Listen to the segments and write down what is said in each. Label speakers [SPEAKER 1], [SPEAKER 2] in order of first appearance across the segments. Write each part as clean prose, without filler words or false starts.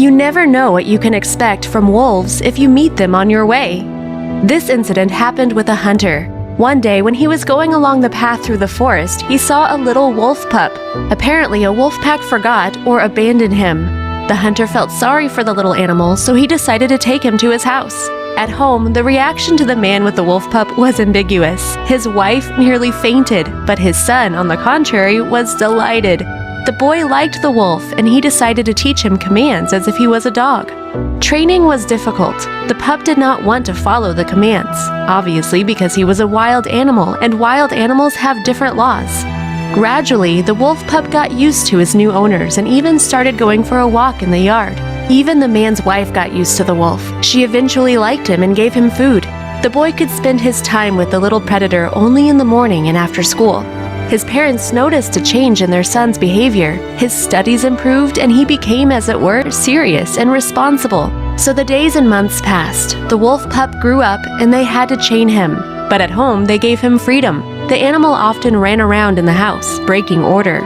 [SPEAKER 1] You never know what you can expect from wolves if you meet them on your way. This incident happened with a hunter. One day, when he was going along the path through the forest, he saw a little wolf pup. Apparently, a wolf pack forgot or abandoned him. The hunter felt sorry for the little animal, so he decided to take him to his house. At home, the reaction to the man with the wolf pup was ambiguous. His wife nearly fainted, but his son, on the contrary, was delighted. The boy liked the wolf, and he decided to teach him commands as if he was a dog. Training was difficult. The pup did not want to follow the commands, obviously because he was a wild animal, and wild animals have different laws. Gradually, the wolf pup got used to his new owners and even started going for a walk in the yard. Even the man's wife got used to the wolf. She eventually liked him and gave him food. The boy could spend his time with the little predator only in the morning and after school. His parents noticed a change in their son's behavior. His studies improved and he became, as it were, serious and responsible. So the days and months passed. The wolf pup grew up and they had to chain him. But at home, they gave him freedom. The animal often ran around in the house, breaking order.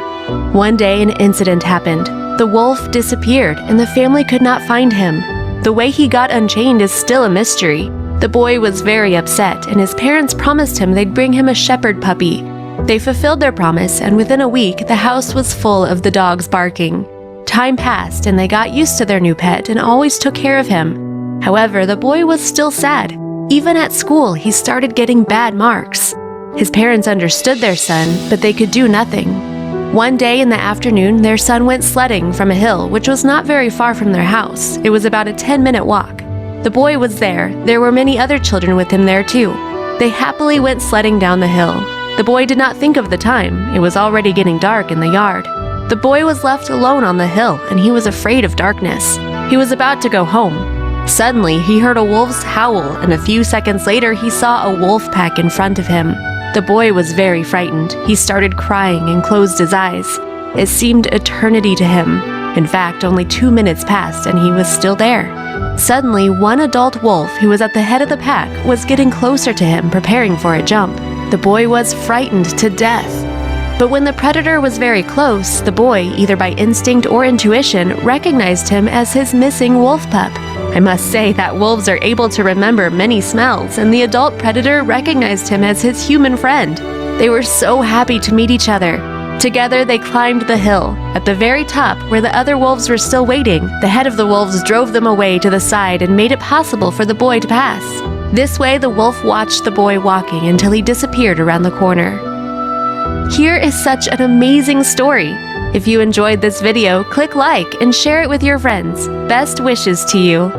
[SPEAKER 1] One day, an incident happened. The wolf disappeared and the family could not find him. The way he got unchained is still a mystery. The boy was very upset and his parents promised him they'd bring him a shepherd puppy. They fulfilled their promise, and within a week, the house was full of the dogs barking. Time passed, and they got used to their new pet and always took care of him. However, the boy was still sad. Even at school, he started getting bad marks. His parents understood their son, but they could do nothing. One day in the afternoon, their son went sledding from a hill, which was not very far from their house. It was about a 10-minute walk. The boy was there. There were many other children with him there, too. They happily went sledding down the hill. The boy did not think of the time. It was already getting dark in the yard. The boy was left alone on the hill, and he was afraid of darkness. He was about to go home. Suddenly, he heard a wolf's howl, and a few seconds later, he saw a wolf pack in front of him. The boy was very frightened. He started crying and closed his eyes. It seemed eternity to him. In fact, only 2 minutes passed, and he was still there. Suddenly, one adult wolf who was at the head of the pack was getting closer to him, preparing for a jump. The boy was frightened to death. But when the predator was very close, the boy, either by instinct or intuition, recognized him as his missing wolf pup. I must say that wolves are able to remember many smells, and the adult predator recognized him as his human friend. They were so happy to meet each other. Together, they climbed the hill. At the very top, where the other wolves were still waiting, the head of the wolves drove them away to the side and made it possible for the boy to pass. This way, the wolf watched the boy walking until he disappeared around the corner. Here is such an amazing story. If you enjoyed this video, click like and share it with your friends. Best wishes to you.